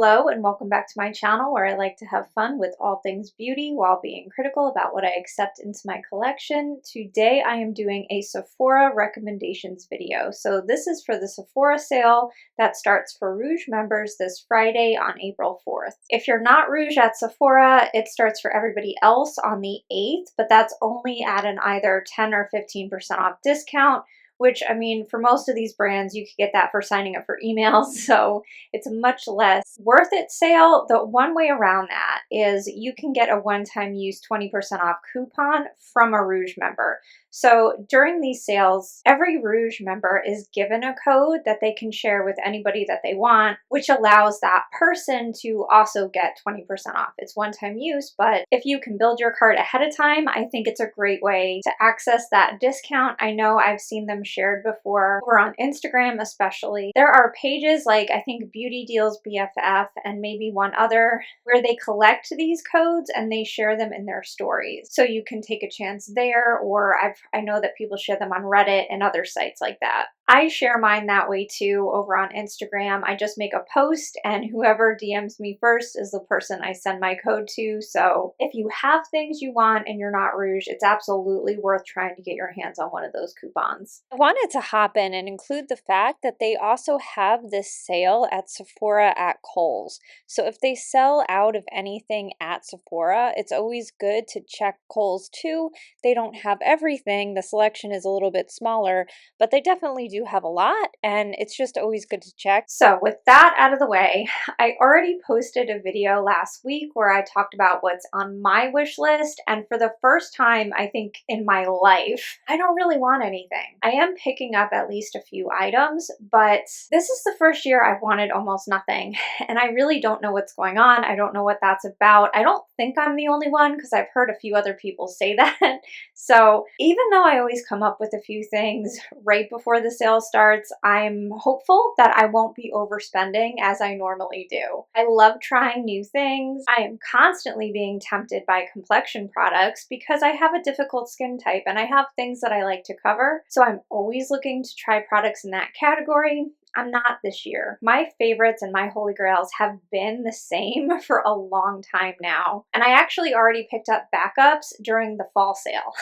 Hello and welcome back to my channel where I like to have fun with all things beauty while being critical about what I accept into my collection. Today I am doing a Sephora recommendations video. So this is for the Sephora sale that starts for Rouge members this Friday on April 4th. If you're not Rouge at Sephora, it starts for everybody else on the 8th, but that's only at an either 10 or 15% off discount. Which, I mean, for most of these brands, you could get that for signing up for emails, so it's a much less worth it sale. The one way around that is you can get a one-time use 20% off coupon from a Rouge member. So during these sales, every Rouge member is given a code that they can share with anybody that they want, which allows that person to also get 20% off. It's one-time use, but if you can build your cart ahead of time, I think it's a great way to access that discount. I know I've seen them shared before over on Instagram especially. There are pages like I think Beauty Deals BFF and maybe one other where they collect these codes and they share them in their stories. So you can take a chance there, or I know that people share them on Reddit and other sites like that. I share mine that way too over on Instagram. I just make a post and whoever DMs me first is the person I send my code to. So if you have things you want and you're not Rouge, it's absolutely worth trying to get your hands on one of those coupons. I wanted to hop in and include the fact that they also have this sale at Sephora at Kohl's. So if they sell out of anything at Sephora, it's always good to check Kohl's too. They don't have everything. The selection is a little bit smaller, but they definitely do have a lot, and it's just always good to check. So with that out of the way, I already posted a video last week where I talked about what's on my wish list, and for the first time I think in my life, I don't really want anything. I am picking up at least a few items, but this is the first year I've wanted almost nothing, and I really don't know what's going on. I don't know what that's about. I don't think I'm the only one because I've heard a few other people say that. So even though I always come up with a few things right before the sale starts, I'm hopeful that I won't be overspending as I normally do. I love trying new things. I am constantly being tempted by Complexion products because I have a difficult skin type and I have things that I like to cover. So I'm always looking to try products in that category. I'm not this year. My favorites and my holy grails have been the same for a long time now. And I actually already picked up backups during the fall sale.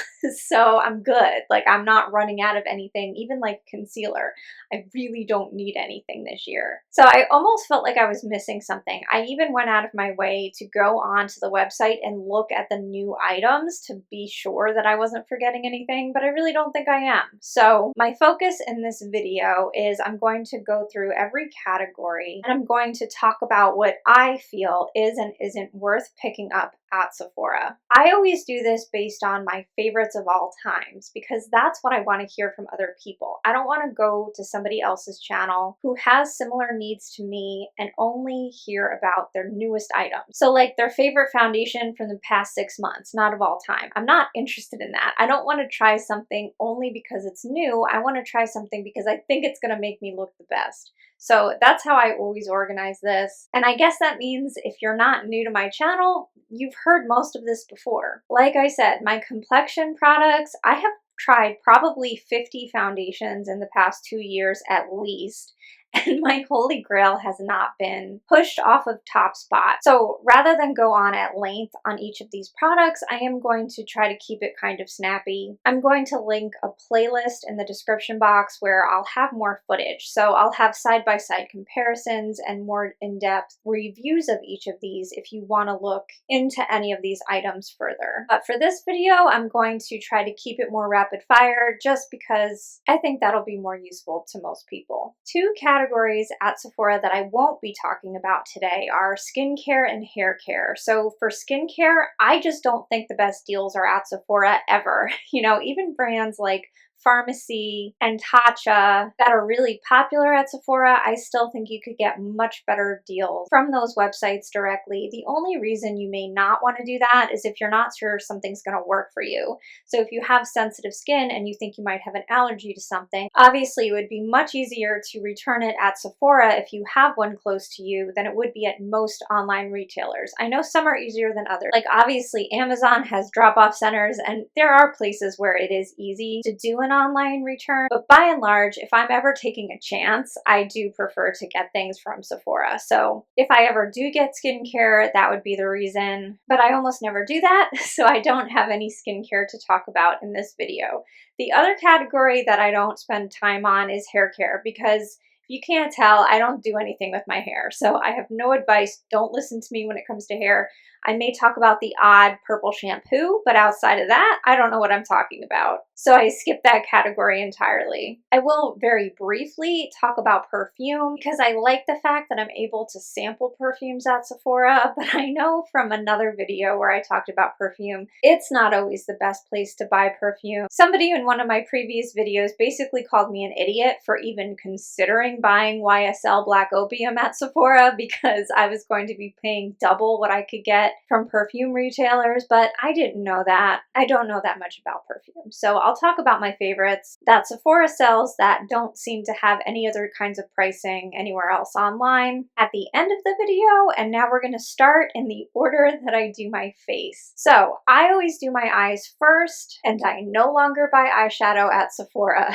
So I'm good. Like, I'm not running out of anything, even like concealer. I really don't need anything this year. So I almost felt like I was missing something. I even went out of my way to go onto the website and look at the new items to be sure that I wasn't forgetting anything, but I really don't think I am. So my focus in this video is I'm going to go through every category and I'm going to talk about what I feel is and isn't worth picking up at Sephora. I always do this based on my favorites of all times because that's what I want to hear from other people. I don't want to go to somebody else's channel who has similar needs to me and only hear about their newest items. So like their favorite foundation from the past 6 months, not of all time. I'm not interested in that. I don't want to try something only because it's new. I want to try something because I think it's going to make me look the best. So that's how I always organize this. And I guess that means if you're not new to my channel, you've heard most of this before. Like I said, my Complexion products, I have tried probably 50 foundations in the past 2 years at least. And my holy grail has not been pushed off of top spot. So rather than go on at length on each of these products, I am going to try to keep it kind of snappy. I'm going to link a playlist in the description box where I'll have more footage. So I'll have side-by-side comparisons and more in-depth reviews of each of these if you want to look into any of these items further. But for this video, I'm going to try to keep it more rapid fire just because I think that'll be more useful to most people. Two categories at Sephora that I won't be talking about today are skincare and hair care. So for skincare, I just don't think the best deals are at Sephora ever. You know, even brands like Pharmacy and Tatcha that are really popular at Sephora, I still think you could get much better deals from those websites directly. The only reason you may not want to do that is if you're not sure something's going to work for you. So if you have sensitive skin and you think you might have an allergy to something, obviously it would be much easier to return it at Sephora if you have one close to you than it would be at most online retailers. I know some are easier than others. Like obviously Amazon has drop-off centers and there are places where it is easy to do an an online return, but by and large, if I'm ever taking a chance, I do prefer to get things from Sephora. So if I ever do get skincare, that would be the reason, but I almost never do that, so I don't have any skincare to talk about in this video. The other category that I don't spend time on is hair care, because if you can't tell, I don't do anything with my hair, so I have no advice. Don't listen to me when it comes to hair. I may talk about the odd purple shampoo, but outside of that, I don't know what I'm talking about. So I skip that category entirely. I will very briefly talk about perfume because I like the fact that I'm able to sample perfumes at Sephora, but I know from another video where I talked about perfume, it's not always the best place to buy perfume. Somebody in one of my previous videos basically called me an idiot for even considering buying YSL Black Opium at Sephora because I was going to be paying double what I could get from perfume retailers, but I didn't know that. I don't know that much about perfume. So I'll talk about my favorites that Sephora sells that don't seem to have any other kinds of pricing anywhere else online at the end of the video. And now we're going to start in the order that I do my face. So I always do my eyes first, and I no longer buy eyeshadow at Sephora.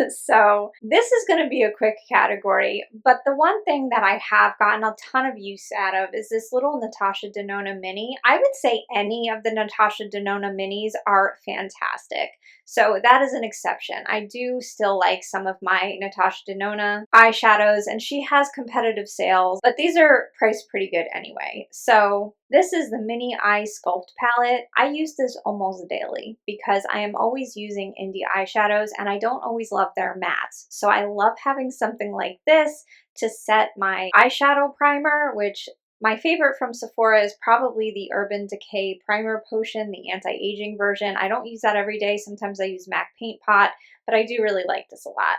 So this is going to be a quick category, but the one thing that I have gotten a ton of use out of is this little Natasha Denona mini. I would say any of the Natasha Denona minis are fantastic. So that is an exception. I do still like some of my Natasha Denona eyeshadows, and she has competitive sales, but these are priced pretty good anyway. So this is the Mini Eye Sculpt palette. I use this almost daily because I am always using indie eyeshadows and I don't always love their mattes. So I love having something like this to set my eyeshadow primer, which my favorite from Sephora is probably the Urban Decay Primer Potion, the anti-aging version. I don't use that every day. Sometimes I use MAC Paint Pot, but I do really like this a lot.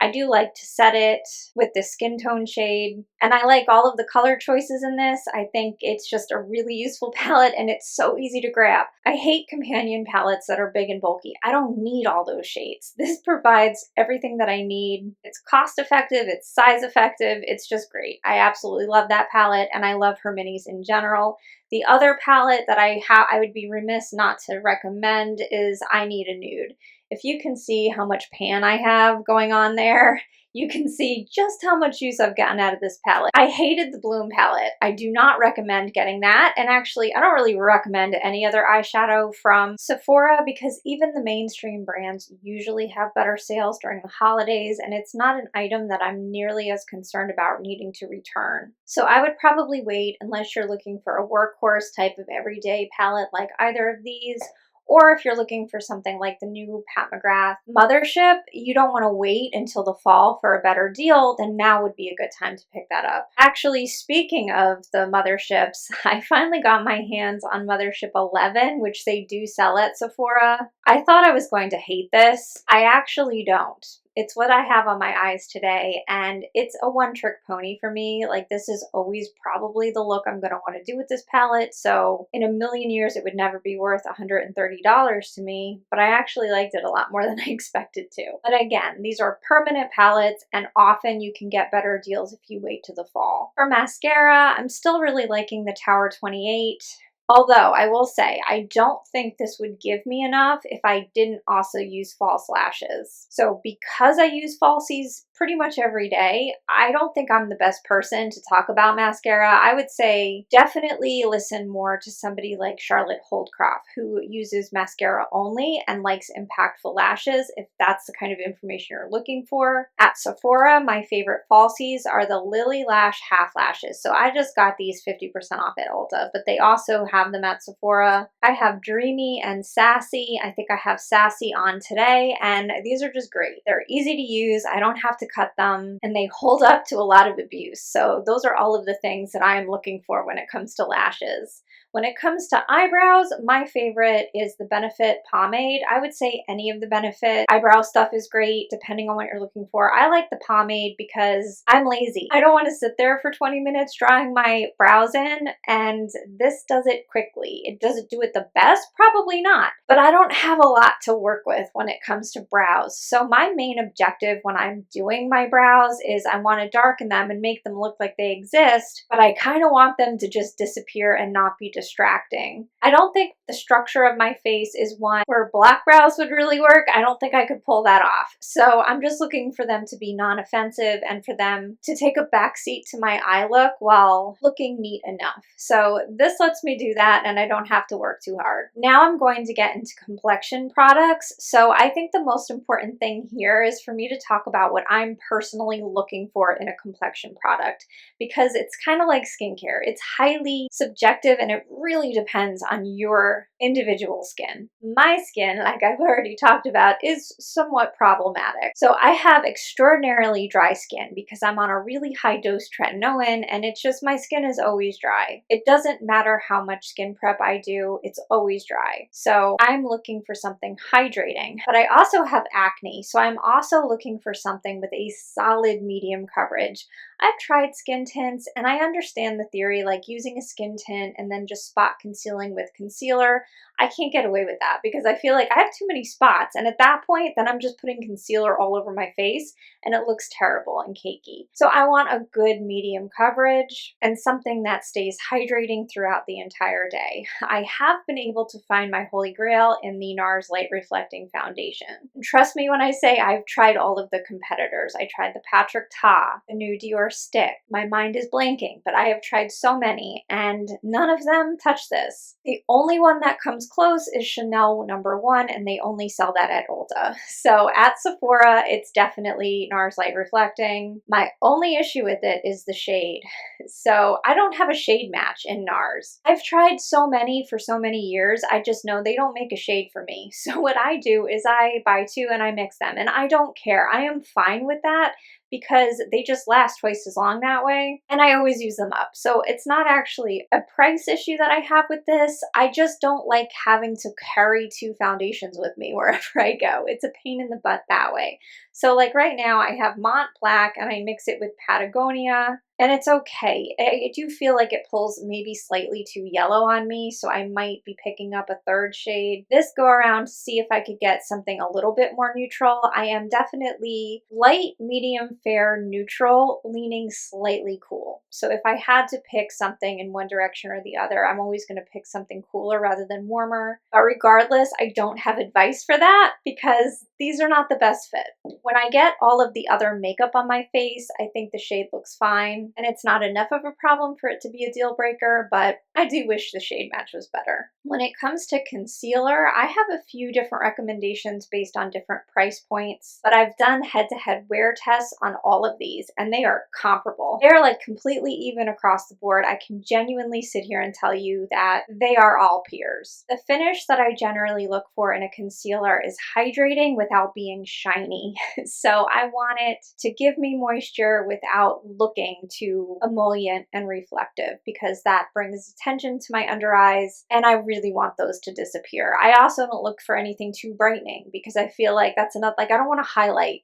I do like to set it with the skin tone shade, and I like all of the color choices in this. I think it's just a really useful palette and it's so easy to grab. I hate companion palettes that are big and bulky. I don't need all those shades. This provides everything that I need. It's cost effective, it's size effective, it's just great. I absolutely love that palette, and I love her minis in general. The other palette that I would be remiss not to recommend is I Need a Nude. If you can see how much pan I have going on there, you can see just how much use I've gotten out of this palette. I hated the Bloom palette. I do not recommend getting that. And actually, I don't really recommend any other eyeshadow from Sephora because even the mainstream brands usually have better sales during the holidays, and it's not an item that I'm nearly as concerned about needing to return. So I would probably wait unless you're looking for a workhorse type of everyday palette like either of these. Or if you're looking for something like the new Pat McGrath Mothership, you don't want to wait until the fall for a better deal, then now would be a good time to pick that up. Actually, speaking of the Motherships, I finally got my hands on Mothership 11, which they do sell at Sephora. I thought I was going to hate this. I actually don't. It's what I have on my eyes today, and it's a one-trick pony for me. Like, this is always probably the look I'm going to want to do with this palette, so in a million years it would never be worth $130 to me, but I actually liked it a lot more than I expected to. But again, these are permanent palettes, and often you can get better deals if you wait to the fall. For mascara, I'm still really liking the Tower 28. Although I will say, I don't think this would give me enough if I didn't also use false lashes. So because I use falsies pretty much every day, I don't think I'm the best person to talk about mascara. I would say definitely listen more to somebody like Charlotte Holdcroft, who uses mascara only and likes impactful lashes, if that's the kind of information you're looking for. At Sephora, my favorite falsies are the Lily Lash half lashes. So I just got these 50% off at Ulta, but they also have them at Sephora. I have Dreamy and Sassy. I think I have Sassy on today, and these are just great. They're easy to use. I don't have to cut them, and they hold up to a lot of abuse. So those are all of the things that I am looking for when it comes to lashes. When it comes to eyebrows, my favorite is the Benefit pomade. I would say any of the Benefit eyebrow stuff is great depending on what you're looking for. I like the pomade because I'm lazy. I don't want to sit there for 20 minutes drawing my brows in, and this does it quickly. Does it do it the best? Probably not, but I don't have a lot to work with when it comes to brows. So my main objective when I'm doing doing my brows is I want to darken them and make them look like they exist, but I kind of want them to just disappear and not be distracting. I don't think the structure of my face is one where black brows would really work. I don't think I could pull that off. So I'm just looking for them to be non-offensive and for them to take a backseat to my eye look while looking neat enough. So this lets me do that and I don't have to work too hard. Now I'm going to get into complexion products. So I think the most important thing here is for me to talk about what I'm personally looking for in a complexion product, because it's kind of like skincare. It's highly subjective and it really depends on your individual skin. My skin, like I've already talked about, is somewhat problematic. So I have extraordinarily dry skin because I'm on a really high dose tretinoin and it's just my skin is always dry. It doesn't matter how much skin prep I do, it's always dry. So I'm looking for something hydrating, but I also have acne. So I'm also looking for something with a solid medium coverage. I've tried skin tints and I understand the theory, like using a skin tint and then just spot concealing with concealer. I can't get away with that because I feel like I have too many spots, and at that point then I'm just putting concealer all over my face and it looks terrible and cakey. So I want a good medium coverage and something that stays hydrating throughout the entire day. I have been able to find my holy grail in the NARS Light Reflecting Foundation. Trust me when I say I've tried all of the competitors. I tried the Patrick Ta, the new Dior Stick. My mind is blanking, but I have tried so many and none of them touch this. The only one that comes close is Chanel No.1 and they only sell that at Ulta. So at Sephora, it's definitely NARS Light Reflecting. My only issue with it is the shade. So I don't have a shade match in NARS. I've tried so many for so many years, I just know they don't make a shade for me. So what I do is I buy two and I mix them, and I don't care. I am fine with that because they just last twice as long that way, and I always use them up. So it's not actually a price issue that I have with this. I just don't like having to carry two foundations with me wherever I go. It's a pain in the butt that way. So like right now I have Mont Black and I mix it with Patagonia, and it's okay. I do feel like it pulls maybe slightly too yellow on me, so I might be picking up a third shade this go around to see if I could get something a little bit more neutral. I am definitely light, medium, fair, neutral, leaning slightly cool. So if I had to pick something in one direction or the other, I'm always going to pick something cooler rather than warmer. But regardless, I don't have advice for that because these are not the best fit. When I get all of the other makeup on my face, I think the shade looks fine, and it's not enough of a problem for it to be a deal breaker, but I do wish the shade match was better. When it comes to concealer, I have a few different recommendations based on different price points, but I've done head-to-head wear tests on all of these, and they are comparable. They're like completely even across the board. I can genuinely sit here and tell you that they are all peers. The finish that I generally look for in a concealer is hydrating without being shiny. So I want it to give me moisture without looking too emollient and reflective, because that brings attention to my under eyes and I really want those to disappear. I also don't look for anything too brightening because I feel like that's enough. Like I don't want to highlight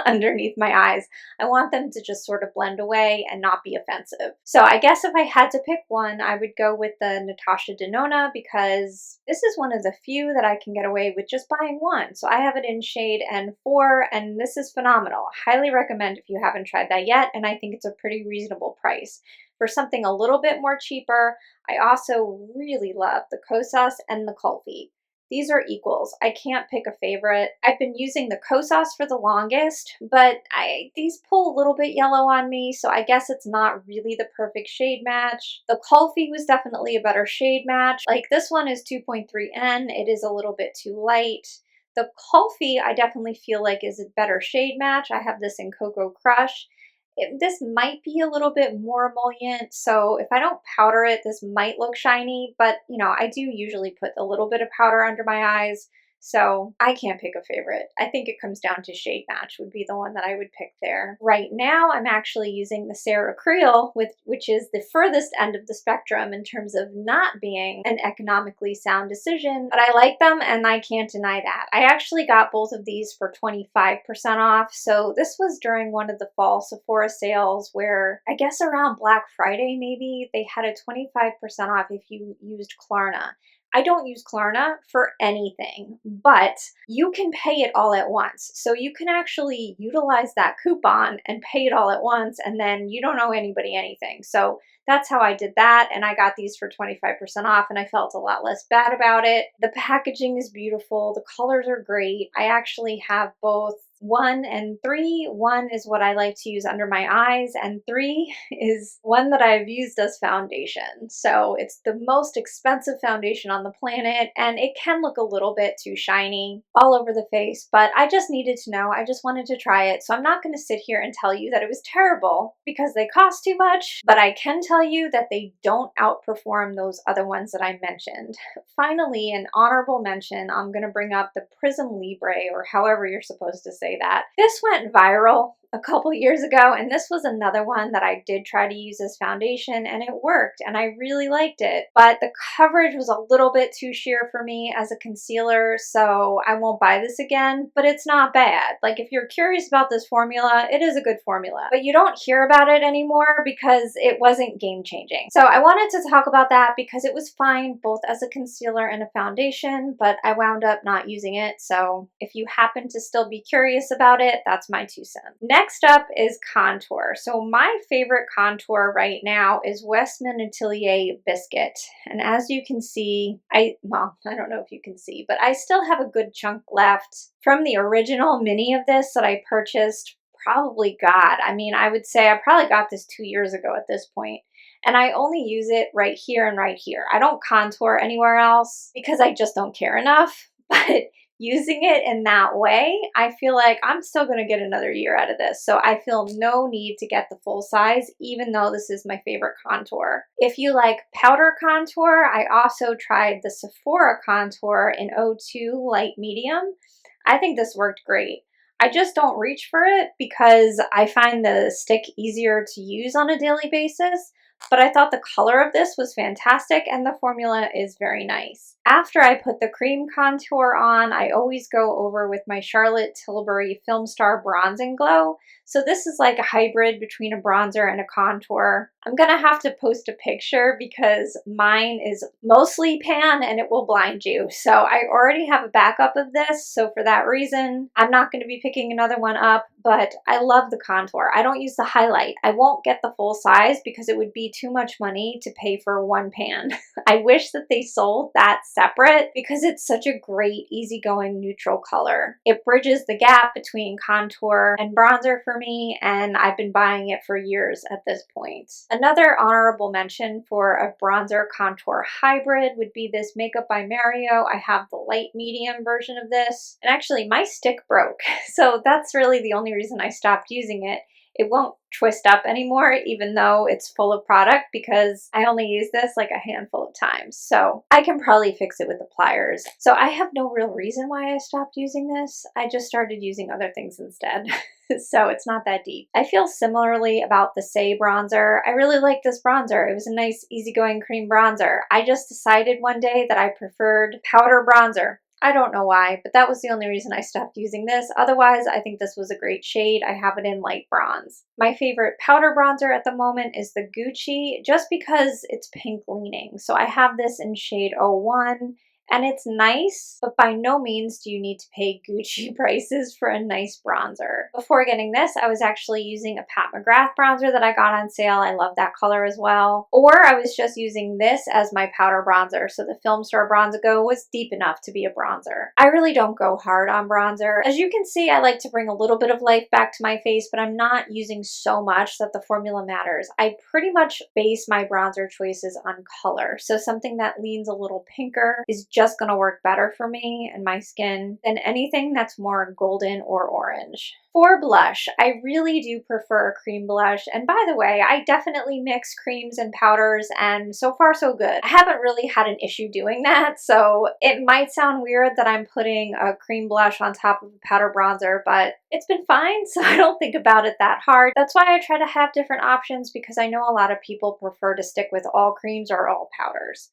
underneath my eyes. I want them to just sort of blend away and not be offensive. So I guess if I had to pick one, I would go with the Natasha Denona because this is one of the few that I can get away with just buying one. So I have it in shade N4 and this is phenomenal. Highly recommend if you haven't tried that yet, and I think it's a pretty reasonable price. For something a little bit more cheaper, I also really love the Kosas and the Kulfi. These are equals. I can't pick a favorite. I've been using the Kosas for the longest, but these pull a little bit yellow on me, so I guess it's not really the perfect shade match. The Kulfi was definitely a better shade match. Like this one is 2.3N. It is a little bit too light. The Kulfi I definitely feel like is a better shade match. I have this in Cocoa Crush. This might be a little bit more emollient, so if I don't powder it, this might look shiny, but you know, I do usually put a little bit of powder under my eyes, so I can't pick a favorite. I think it comes down to shade match would be the one that I would pick there. Right now, I'm actually using the Sarah Creel, which is the furthest end of the spectrum in terms of not being an economically sound decision, but I like them and I can't deny that. I actually got both of these for 25% off, so this was during one of the fall Sephora sales where I guess around Black Friday maybe, they had a 25% off if you used Klarna. I don't use Klarna for anything, but you can pay it all at once. So you can actually utilize that coupon and pay it all at once, and then you don't owe anybody anything. So that's how I did that, and I got these for 25% off, and I felt a lot less bad about it. The packaging is beautiful. The colors are great. I actually have both 1 and 3. 1 is what I like to use under my eyes, and 3 is one that I've used as foundation. So it's the most expensive foundation on the planet, and it can look a little bit too shiny all over the face, but I just needed to know. I just wanted to try it. So I'm not going to sit here and tell you that it was terrible because they cost too much, but I can tell you that they don't outperform those other ones that I mentioned. Finally, an honorable mention, I'm going to bring up the Prism Libre, or however you're supposed to say that. This went viral a couple years ago, and this was another one that I did try to use as foundation, and it worked, and I really liked it. But the coverage was a little bit too sheer for me as a concealer, so I won't buy this again, but it's not bad. Like, if you're curious about this formula, it is a good formula, but you don't hear about it anymore because it wasn't game-changing. So I wanted to talk about that because it was fine both as a concealer and a foundation, but I wound up not using it. So if you happen to still be curious about it, that's my 2 cents. Next up is contour. So my favorite contour right now is Westman Atelier Biscuit. And as you can see, well, I don't know if you can see, but I still have a good chunk left from the original mini of this that I purchased probably I would say I probably got this 2 years ago at this point. And I only use it right here and right here. I don't contour anywhere else because I just don't care enough. But using it in that way, I feel like I'm still going to get another year out of this. So I feel no need to get the full size, even though this is my favorite contour. If you like powder contour, I also tried the Sephora contour in 02 light medium. I think this worked great. I just don't reach for it because I find the stick easier to use on a daily basis. But I thought the color of this was fantastic and the formula is very nice. After I put the cream contour on, I always go over with my Charlotte Tilbury Film Star Bronzing Glow. So this is like a hybrid between a bronzer and a contour. I'm gonna have to post a picture because mine is mostly pan and it will blind you. So I already have a backup of this. So for that reason, I'm not gonna be picking another one up, but I love the contour. I don't use the highlight. I won't get the full size because it would be too much money to pay for one pan. I wish that they sold that separate because it's such a great easygoing neutral color. It bridges the gap between contour and bronzer for me, and I've been buying it for years at this point. Another honorable mention for a bronzer contour hybrid would be this Makeup by Mario. I have the light medium version of this, and actually my stick broke, so that's really the only reason I stopped using it. It won't twist up anymore, even though it's full of product, because I only use this like a handful of times. So I can probably fix it with the pliers. So I have no real reason why I stopped using this. I just started using other things instead. So it's not that deep. I feel similarly about the Say bronzer. I really like this bronzer. It was a nice, easygoing cream bronzer. I just decided one day that I preferred powder bronzer. I don't know why, but that was the only reason I stopped using this. Otherwise, I think this was a great shade. I have it in light bronze. My favorite powder bronzer at the moment is the Gucci, just because it's pink leaning. So I have this in shade 01. And it's nice, but by no means do you need to pay Gucci prices for a nice bronzer. Before getting this, I was actually using a Pat McGrath bronzer that I got on sale. I love that color as well. Or I was just using this as my powder bronzer, so the Film Store Bronzer Go was deep enough to be a bronzer. I really don't go hard on bronzer. As you can see, I like to bring a little bit of life back to my face, but I'm not using so much that the formula matters. I pretty much base my bronzer choices on color, so something that leans a little pinker is just going to work better for me and my skin than anything that's more golden or orange. For blush, I really do prefer a cream blush, and by the way, I definitely mix creams and powders, and so far so good. I haven't really had an issue doing that, so it might sound weird that I'm putting a cream blush on top of a powder bronzer, but it's been fine, so I don't think about it that hard. That's why I try to have different options, because I know a lot of people prefer to stick with all creams or all powders.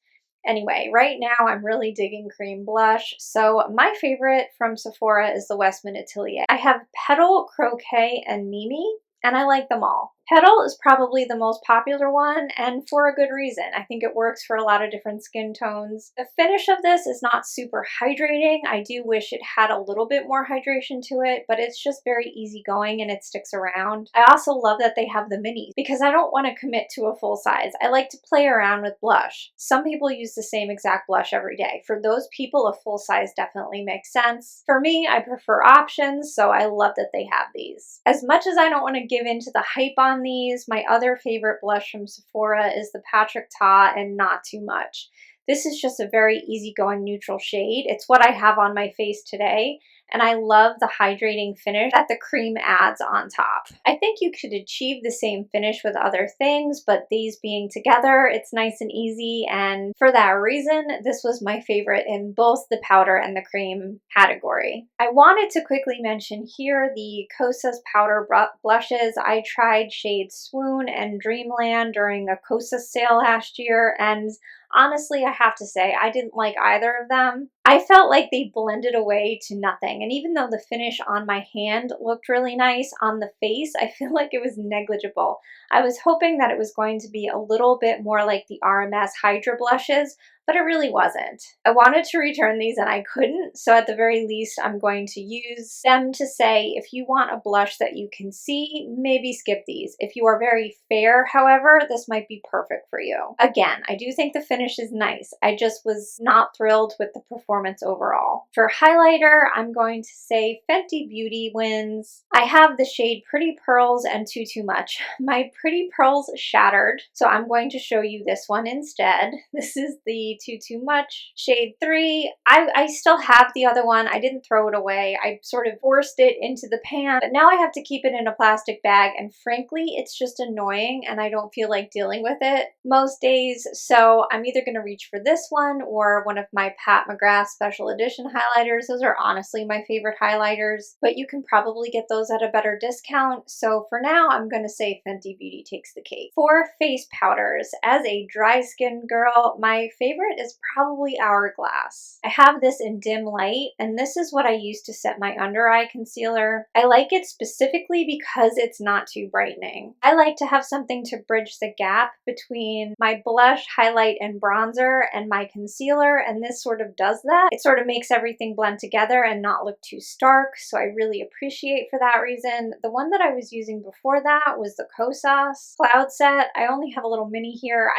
Anyway, right now I'm really digging cream blush. So my favorite from Sephora is the Westman Atelier. I have Petal, Croquet, and Mimi, and I like them all. Petal is probably the most popular one, and for a good reason. I think it works for a lot of different skin tones. The finish of this is not super hydrating. I do wish it had a little bit more hydration to it, but it's just very easygoing and it sticks around. I also love that they have the minis because I don't want to commit to a full size. I like to play around with blush. Some people use the same exact blush every day. For those people, a full size definitely makes sense. For me, I prefer options, so I love that they have these. As much as I don't want to give in to the hype on these, my other favorite blush from Sephora is the Patrick Ta and Not Too Much. This is just a very easygoing neutral shade. It's what I have on my face today, and I love the hydrating finish that the cream adds on top. I think you could achieve the same finish with other things, but these being together, it's nice and easy, and for that reason, this was my favorite in both the powder and the cream category. I wanted to quickly mention here the Kosas powder blushes. I tried shades Swoon and Dreamland during a Kosas sale last year, and honestly, I have to say, I didn't like either of them. I felt like they blended away to nothing, and even though the finish on my hand looked really nice, on the face, I feel like it was negligible. I was hoping that it was going to be a little bit more like the RMS Hydra blushes, but it really wasn't. I wanted to return these and I couldn't, so at the very least, I'm going to use them to say, if you want a blush that you can see, maybe skip these. If you are very fair, however, this might be perfect for you. Again, I do think the finish is nice. I just was not thrilled with the performance overall. For highlighter, I'm going to say Fenty Beauty wins. I have the shade Pretty Pearls and Too Much. My Pretty Pearls shattered, so I'm going to show you this one instead. This is the Too Much shade 3. I still have the other one. I didn't throw it away. I sort of forced it into the pan, but now I have to keep it in a plastic bag, and frankly, it's just annoying and I don't feel like dealing with it most days, so I'm either going to reach for this one or one of my Pat McGrath special edition highlighters. Those are honestly my favorite highlighters, but you can probably get those at a better discount, so for now, I'm going to say Fenty Beauty takes the cake. For face powders, as a dry skin girl, my favorite is probably Hourglass. I have this in dim light, and this is what I use to set my under eye concealer. I like it specifically because it's not too brightening. I like to have something to bridge the gap between my blush, highlight, and bronzer and my concealer, and this sort of does that. It sort of makes everything blend together and not look too stark, so I really appreciate for that reason. The one that I was using before that was the Kosas Cloud Set. I only have a little mini here.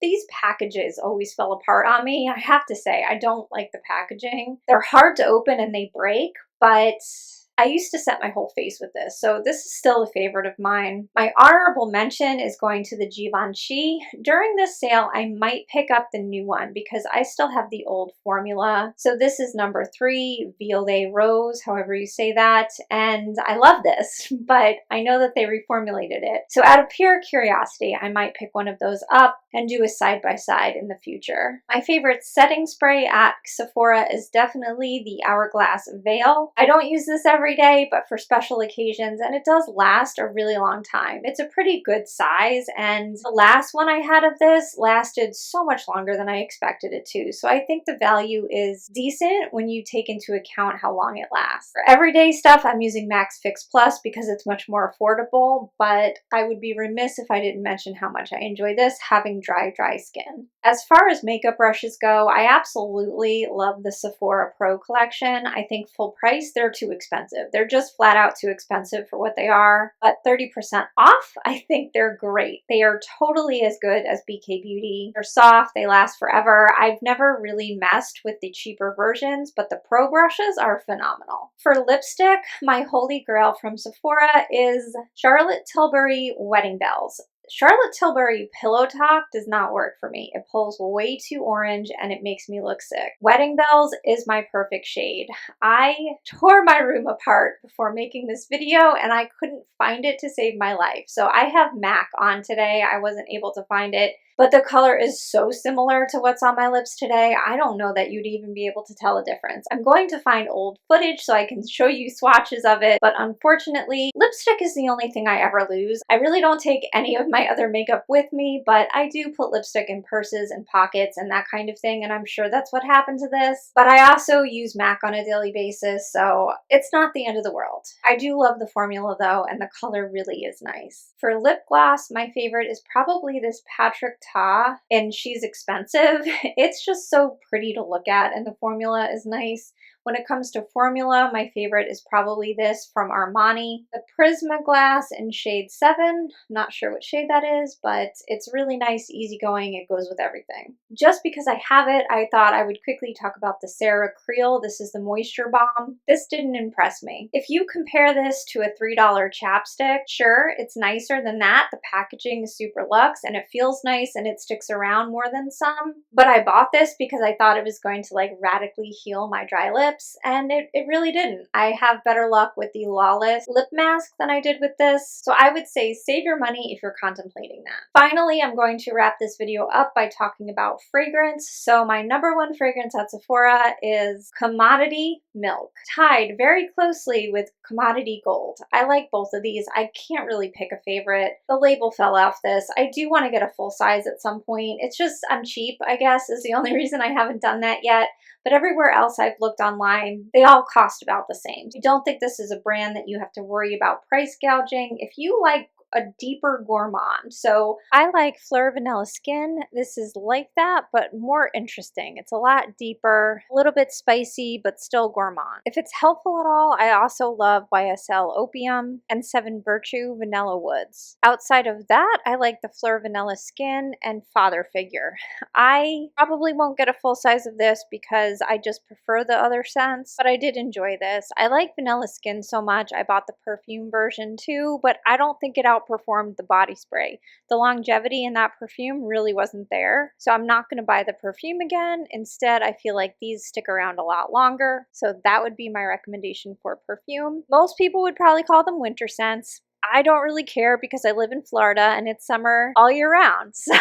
These packages always fell apart on me. I have to say, I don't like the packaging. They're hard to open and they break, but I used to set my whole face with this, so this is still a favorite of mine. My honorable mention is going to the Givenchy. During this sale, I might pick up the new one because I still have the old formula. So this is number 3, Violet Rose, however you say that, and I love this, but I know that they reformulated it. So out of pure curiosity, I might pick one of those up and do a side-by-side in the future. My favorite setting spray at Sephora is definitely the Hourglass Veil. I don't use this every day, but for special occasions, and it does last a really long time. It's a pretty good size, and the last one I had of this lasted so much longer than I expected it to, so I think the value is decent when you take into account how long it lasts. For everyday stuff, I'm using Max Fix Plus because it's much more affordable, but I would be remiss if I didn't mention how much I enjoy this, having dry skin. As far as makeup brushes go, I absolutely love the Sephora Pro collection. I think full price, they're too expensive. They're just flat out too expensive for what they are, but 30% off, I think they're great. They are totally as good as BK Beauty. They're soft, they last forever. I've never really messed with the cheaper versions, but the Pro brushes are phenomenal. For lipstick, my holy grail from Sephora is Charlotte Tilbury Wedding Bells. Charlotte Tilbury Pillow Talk does not work for me. It pulls way too orange and it makes me look sick. Wedding Bells is my perfect shade. I tore my room apart before making this video and I couldn't find it to save my life. So I have MAC on today. I wasn't able to find it. but the color is so similar to what's on my lips today, I don't know that you'd even be able to tell a difference. I'm going to find old footage so I can show you swatches of it, but unfortunately, lipstick is the only thing I ever lose. I really don't take any of my other makeup with me, but I do put lipstick in purses and pockets and that kind of thing, and I'm sure that's what happened to this. But I also use MAC on a daily basis, so it's not the end of the world. I do love the formula though, and the color really is nice. For lip gloss, my favorite is probably this Patrick Ta, and she's expensive. It's just so pretty to look at, and the formula is nice. When it comes to formula, my favorite is probably this from Armani, the Prisma Glass in shade 7. Not sure what shade that is, but it's really nice, easygoing. It goes with everything. Just because I have it, I thought I would quickly talk about the Sarah Creel. This is the Moisture Bomb. This didn't impress me. If you compare this to a $3 chapstick, sure, it's nicer than that. The packaging is super luxe and it feels nice and it sticks around more than some. But I bought this because I thought it was going to like radically heal my dry lips. And it really didn't. I have better luck with the Lawless lip mask than I did with this. So I would say save your money if you're contemplating that. Finally, I'm going to wrap this video up by talking about fragrance. So my #1 fragrance at Sephora is Commodity Milk, tied very closely with Commodity Gold. I like both of these. I can't really pick a favorite. The label fell off this. I do want to get a full size at some point. It's just I'm cheap, I guess, is the only reason I haven't done that yet. But everywhere else I've looked online, they all cost about the same. I don't think this is a brand that you have to worry about price gouging. If you like a deeper gourmand. So I like Phlur Vanilla Skin. This is like that, but more interesting. It's a lot deeper, a little bit spicy, but still gourmand. If it's helpful at all, I also love YSL Opium and 7 Virtue Vanilla Woods. Outside of that, I like the Phlur Vanilla Skin and Father Figure. I probably won't get a full size of this because I just prefer the other scents, but I did enjoy this. I like Vanilla Skin so much, I bought the perfume version too, but I don't think it outperformed the body spray. The longevity in that perfume really wasn't there, so I'm not going to buy the perfume again. Instead, I feel like these stick around a lot longer, so that would be my recommendation for perfume. Most people would probably call them winter scents. I don't really care because I live in Florida and it's summer all year round, so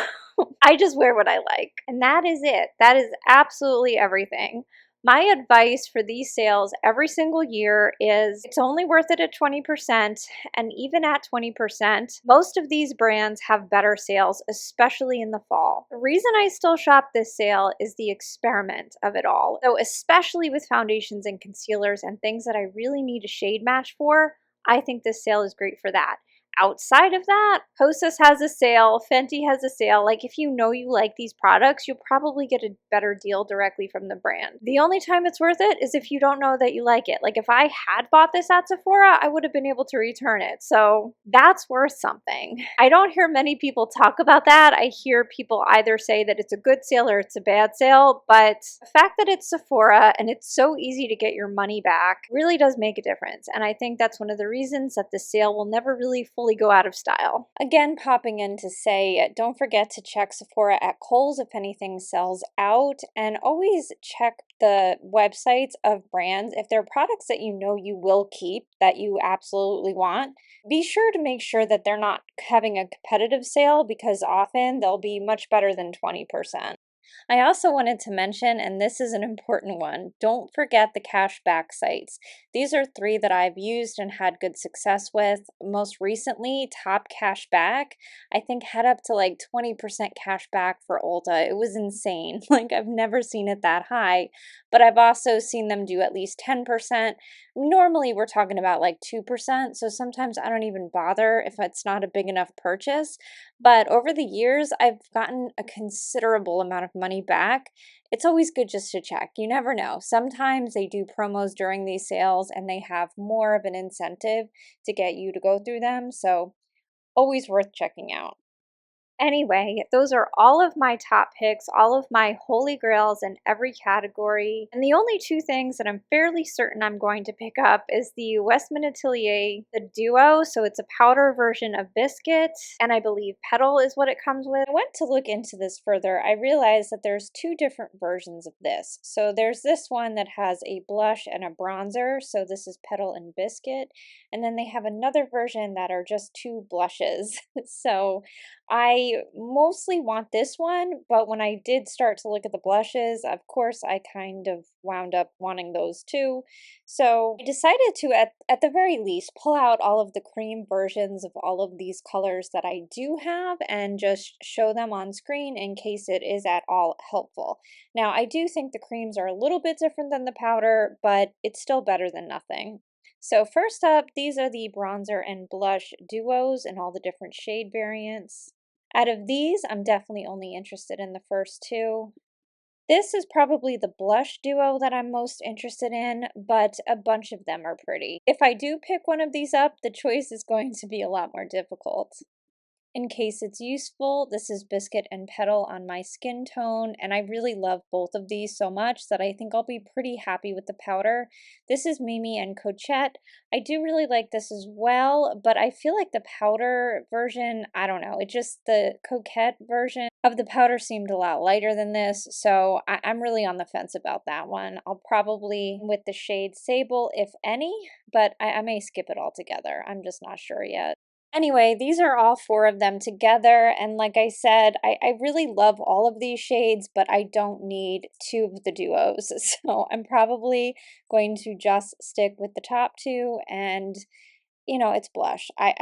I just wear what I like. And that is it. That is absolutely everything. My advice for these sales every single year is it's only worth it at 20%, and even at 20%, most of these brands have better sales, especially in the fall. The reason I still shop this sale is the experiment of it all. So especially with foundations and concealers and things that I really need a shade match for, I think this sale is great for that. Outside of that, Kosas has a sale, Fenty has a sale. Like if you know you like these products, you'll probably get a better deal directly from the brand. The only time it's worth it is if you don't know that you like it. Like if I had bought this at Sephora, I would have been able to return it. So that's worth something. I don't hear many people talk about that. I hear people either say that it's a good sale or it's a bad sale, but the fact that it's Sephora and it's so easy to get your money back really does make a difference. And I think that's one of the reasons that the sale will never really fully go out of style. Again, popping in to say, don't forget to check Sephora at Kohl's if anything sells out, and always check the websites of brands. If there are products that you know you will keep, that you absolutely want, be sure to make sure that they're not having a competitive sale, because often they'll be much better than 20%. I also wanted to mention, and this is an important one, don't forget the cashback sites. These are 3 that I've used and had good success with. Most recently, Top Cashback, I think had up to like 20% cashback for Ulta. It was insane. Like I've never seen it that high, but I've also seen them do at least 10%. Normally we're talking about like 2%, so sometimes I don't even bother if it's not a big enough purchase. But over the years, I've gotten a considerable amount of money back. It's always good just to check. You never know. Sometimes they do promos during these sales and they have more of an incentive to get you to go through them. So always worth checking out. Anyway, those are all of my top picks, all of my holy grails in every category. And the only 2 things that I'm fairly certain I'm going to pick up is the Westman Atelier, the Duo. So it's a powder version of Biscuit, and I believe Petal is what it comes with. I went to look into this further. I realized that there's 2 different versions of this. So there's this one that has a blush and a bronzer. So this is Petal and Biscuit. And then they have another version that are just 2 blushes. So I I mostly want this one, but when I did start to look at the blushes, of course, I kind of wound up wanting those too. So I decided to, at the very least, pull out all of the cream versions of all of these colors that I do have and just show them on screen in case it is at all helpful. Now, I do think the creams are a little bit different than the powder, but it's still better than nothing. So first up, these are the bronzer and blush duos in all the different shade variants. Out of these, I'm definitely only interested in the first two. This is probably the blush duo that I'm most interested in, but a bunch of them are pretty. If I do pick one of these up, the choice is going to be a lot more difficult. In case it's useful, this is Biscuit and Petal on my skin tone, and I really love both of these so much that I think I'll be pretty happy with the powder. This is Mimi and Cochette. I do really like this as well, but I feel like the powder version, I don't know, the Coquette version of the powder seemed a lot lighter than this, so I'm really on the fence about that one. I'll probably with the shade Sable, if any, but I may skip it altogether. I'm just not sure yet. Anyway, these are all four of them together, and like I said, I really love all of these shades, but I don't need two of the duos, so I'm probably going to just stick with the top two, and, you know, it's blush. I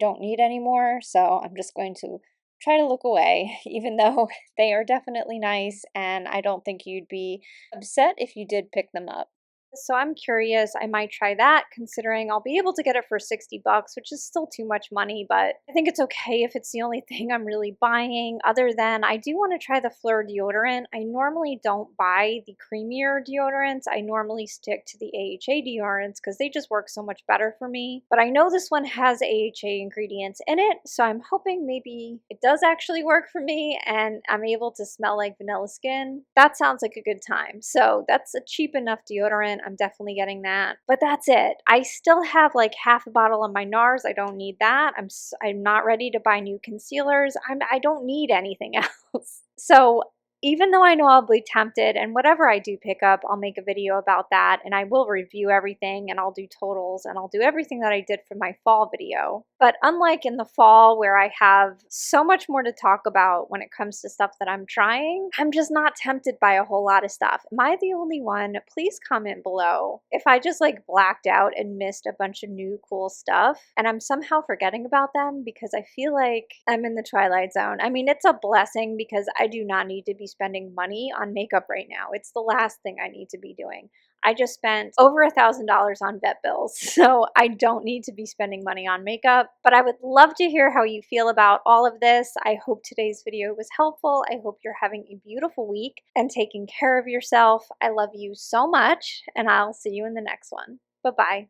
don't need any more, so I'm just going to try to look away, even though they are definitely nice, and I don't think you'd be upset if you did pick them up. So I'm curious, I might try that considering I'll be able to get it for 60 bucks, which is still too much money, but I think it's okay if it's the only thing I'm really buying. Other than I do want to try the Phlur deodorant. I normally don't buy the creamier deodorants. I normally stick to the AHA deodorants because they just work so much better for me. But I know this one has AHA ingredients in it, so I'm hoping maybe it does actually work for me and I'm able to smell like vanilla skin. That sounds like a good time. So that's a cheap enough deodorant. I'm definitely getting that. But that's it. I still have like half a bottle of my NARS. I don't need that. I'm not ready to buy new concealers. I don't need anything else. So even though I know I'll be tempted, and whatever I do pick up, I'll make a video about that, and I will review everything, and I'll do totals, and I'll do everything that I did for my fall video. But unlike in the fall where I have so much more to talk about when it comes to stuff that I'm trying, I'm just not tempted by a whole lot of stuff. Am I the only one? Please comment below if I just like blacked out and missed a bunch of new cool stuff, and I'm somehow forgetting about them because I feel like I'm in the Twilight Zone. I mean, it's a blessing because I do not need to be spending money on makeup right now. It's the last thing I need to be doing. I just spent over $1,000 on vet bills, so I don't need to be spending money on makeup. But I would love to hear how you feel about all of this. I hope today's video was helpful. I hope you're having a beautiful week and taking care of yourself. I love you so much, and I'll see you in the next one. Bye-bye.